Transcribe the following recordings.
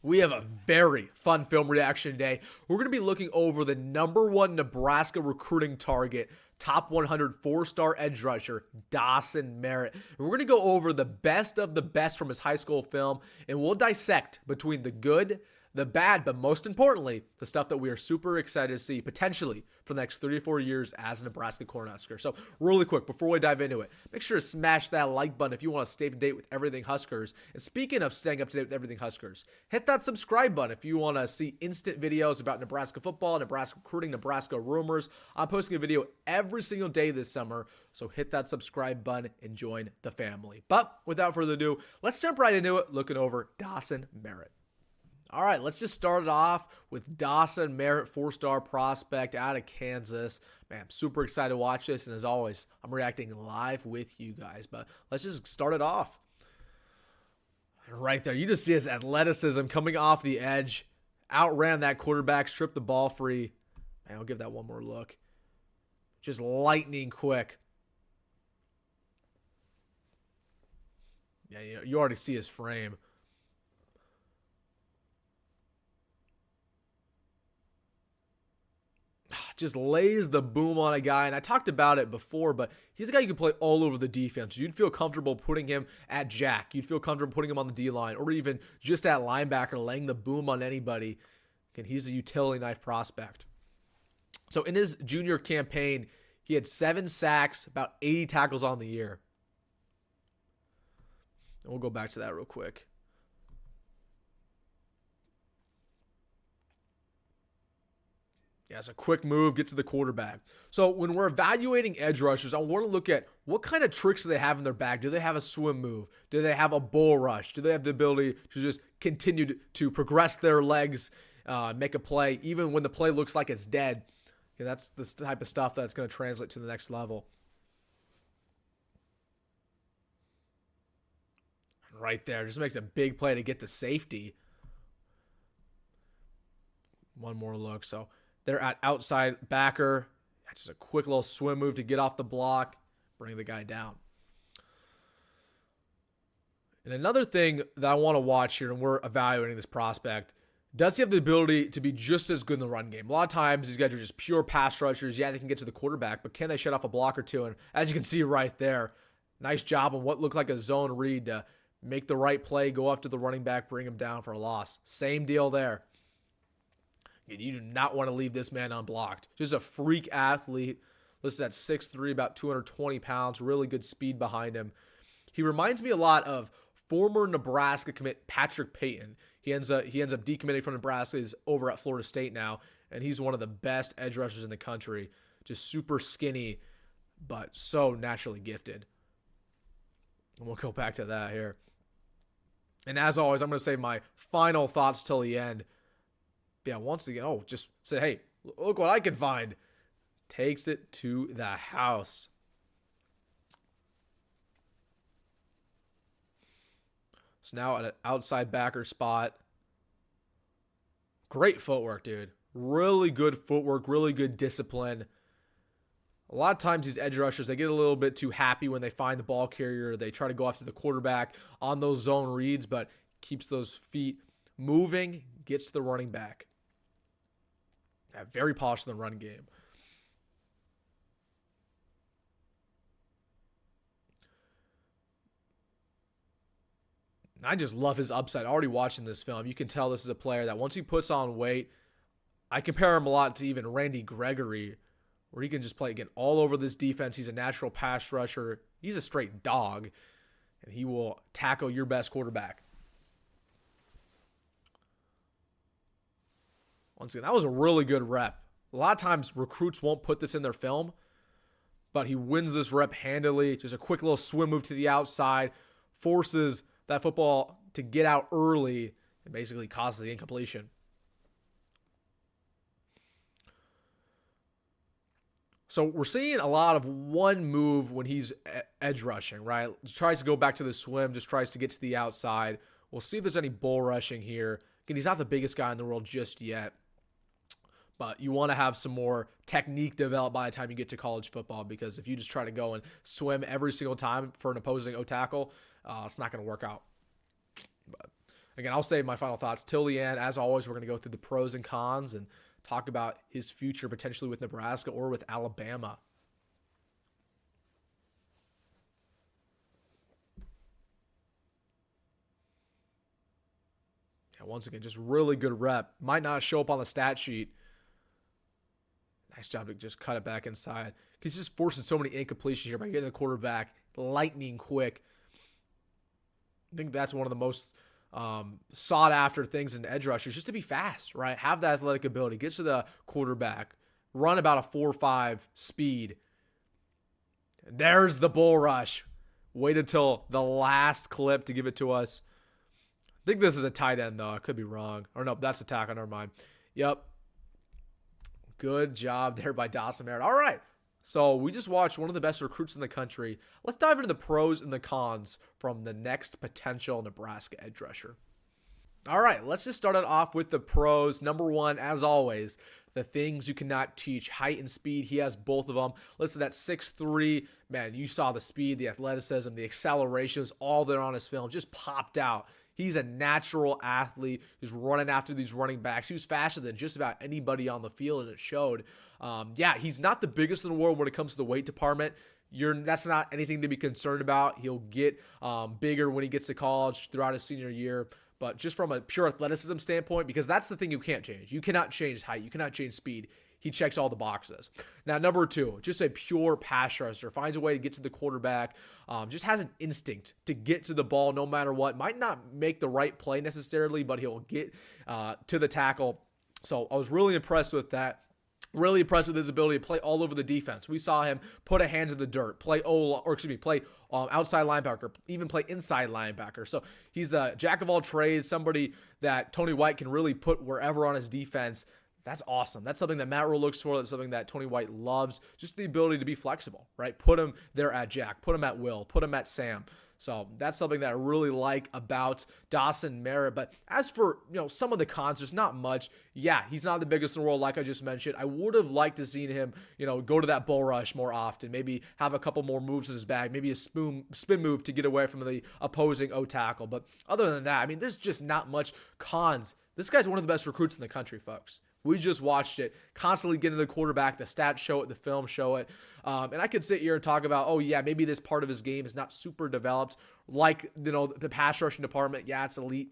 We have a very fun film reaction today. We're going to be looking over the #1 Nebraska recruiting target, top 100 four-star edge rusher, Dawson Merritt. And we're going to go over the best of the best from his high school film, and we'll dissect between the good, the bad, but most importantly, the stuff that we are super excited to see potentially for the next 34 years as a Nebraska Cornhusker. So really quick, before we dive into it, make sure to smash that like button if you want to stay up to date with everything Huskers. And speaking of staying up to date with everything Huskers, hit that subscribe button if you want to see instant videos about Nebraska football, Nebraska recruiting, Nebraska rumors. I'm posting a video every single day this summer, so hit that subscribe button and join the family. But without further ado, let's jump right into it, looking over Dawson Merritt. All right, let's just start it off with Dawson Merritt, four-star prospect out of Kansas. Man, I'm super excited to watch this, and as always, I'm reacting live with you guys. But let's just start it off. Right there, you just see his athleticism coming off the edge. Outran that quarterback, stripped the ball free. Man, I'll give that one more look. Just lightning quick. Yeah, you already see his frame. Just lays the boom on a guy, and I talked about it before, but he's a guy you can play all over the defense. You'd feel comfortable putting him at jack. You'd feel comfortable putting him on the D-line, or even just at linebacker, laying the boom on anybody. And he's a utility knife prospect. So in his junior campaign, he had 7 sacks, about 80 tackles on the year. And we'll go back to that real quick. Yeah, it's a quick move, get to the quarterback. So when we're evaluating edge rushers, I want to look at what kind of tricks do they have in their bag. Do they have a swim move? Do they have a bull rush? Do they have the ability to just continue to progress their legs, make a play, even when the play looks like it's dead? Okay, that's the type of stuff that's going to translate to the next level. Right there, just makes a big play to get the safety. One more look, so they're at outside backer. That's just a quick little swim move to get off the block, bring the guy down. And another thing that I want to watch here, and we're evaluating this prospect, does he have the ability to be just as good in the run game? A lot of times these guys are just pure pass rushers. Yeah, they can get to the quarterback, but can they shut off a block or two? And as you can see right there, nice job on what looked like a zone read to make the right play, go after the running back, bring him down for a loss. Same deal there. You do not want to leave this man unblocked. Just a freak athlete. Listed at 6'3", about 220 pounds. Really good speed behind him. He reminds me a lot of former Nebraska commit Patrick Payton. He ends up decommitting from Nebraska. He's over at Florida State now, and he's one of the best edge rushers in the country. Just super skinny, but so naturally gifted. And we'll go back to that here. And as always, I'm going to save my final thoughts till the end. Yeah, once again, just say, hey, look what I can find. Takes it to the house. So now at an outside backer spot. Great footwork, dude. Really good footwork, really good discipline. A lot of times these edge rushers, they get a little bit too happy when they find the ball carrier. They try to go after the quarterback on those zone reads, but keeps those feet moving, gets to the running back. Yeah, very polished in the run game. I just love his upside. Already watching this film, you can tell this is a player that once he puts on weight, I compare him a lot to even Randy Gregory, where he can just play again all over this defense. He's a natural pass rusher. He's a straight dog, and he will tackle your best quarterback. Once again, that was a really good rep. A lot of times recruits won't put this in their film, but he wins this rep handily. Just a quick little swim move to the outside, forces that football to get out early, and basically causes the incompletion. So we're seeing a lot of one move when he's edge rushing, right? He tries to go back to the swim, just tries to get to the outside. We'll see if there's any bull rushing here. Again, he's not the biggest guy in the world just yet. But you want to have some more technique developed by the time you get to college football, because if you just try to go and swim every single time for an opposing O tackle, it's not going to work out. But again, I'll save my final thoughts till the end. As always, we're going to go through the pros and cons and talk about his future potentially with Nebraska or with Alabama. Yeah, once again, just really good rep. Might not show up on the stat sheet. Nice job to just cut it back inside. He's just forcing so many incompletions here by getting the quarterback lightning quick. I think that's one of the most sought after things in edge rushers, just to be fast, right? Have that athletic ability, get to the quarterback, run about a 4.5 speed. There's the bull rush. Wait until the last clip to give it to us. I think this is a tight end, though. I could be wrong. Or no, that's a tackle. Never mind. Yep. Good job there by Dawson Merritt. All right. So we just watched one of the best recruits in the country. Let's dive into the pros and the cons from the next potential Nebraska edge rusher. All right, let's just start it off with the pros. Number one, as always, the things you cannot teach. Height and speed, he has both of them. Listen, that 6'3", man, you saw the speed, the athleticism, the acceleration was all there on his film. Just popped out. He's a natural athlete. He's running after these running backs. He was faster than just about anybody on the field, and it showed. Yeah, he's not the biggest in the world when it comes to the weight department. That's not anything to be concerned about. He'll get bigger when he gets to college throughout his senior year. But just from a pure athleticism standpoint, because that's the thing you can't change. You cannot change height. You cannot change speed. He checks all the boxes. Now, number two, just a pure pass rusher. Finds a way to get to the quarterback. Just has an instinct to get to the ball no matter what. Might not make the right play necessarily, but he'll get to the tackle. So I was really impressed with that. Really impressed with his ability to play all over the defense. We saw him put a hand in the dirt, play outside linebacker, even play inside linebacker. So he's the jack of all trades, somebody that Tony White can really put wherever on his defense. That's awesome. That's something that Matt Rhule looks for. That's something that Tony White loves. Just the ability to be flexible, right? Put him there at Jack. Put him at Will. Put him at Sam. So that's something that I really like about Dawson Merritt. But as for, some of the cons, there's not much. Yeah, he's not the biggest in the world, like I just mentioned. I would have liked to seen him, go to that bull rush more often. Maybe have a couple more moves in his bag. Maybe a spin move to get away from the opposing O tackle. But other than that, there's just not much cons. This guy's one of the best recruits in the country, folks. We just watched it, constantly getting the quarterback. The stats show it, the film show it. And I could sit here and talk about, maybe this part of his game is not super developed. Like, the pass rushing department, yeah, it's elite.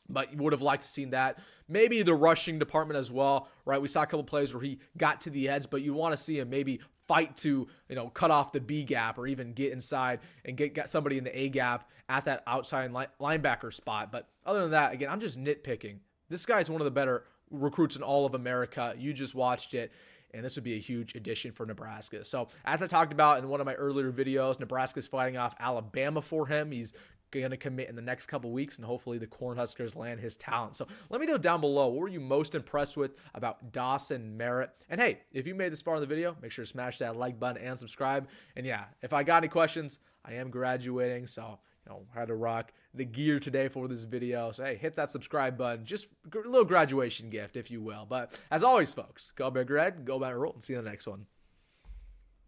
But you would have liked to seen that. Maybe the rushing department as well, right? We saw a couple plays where he got to the edge, but you want to see him maybe fight to, cut off the B gap or even get inside and get somebody in the A gap at that outside linebacker spot. But other than that, again, I'm just nitpicking. This guy's one of the better recruits in all of America. You just watched it, and this would be a huge addition for Nebraska. So as I talked about in one of my earlier videos, Nebraska's fighting off Alabama for him. He's going to commit in the next couple weeks, and hopefully the Cornhuskers land his talent. So let me know down below, what were you most impressed with about Dawson Merritt? And hey, if you made this far in the video, make sure to smash that like button and subscribe. And yeah, if I got any questions, I am graduating, so had to rock the gear today for this video. So hey, hit that subscribe button. Just a little graduation gift, if you will. But as always, folks, go Big Red, go Matt Rhule, and see you in the next one.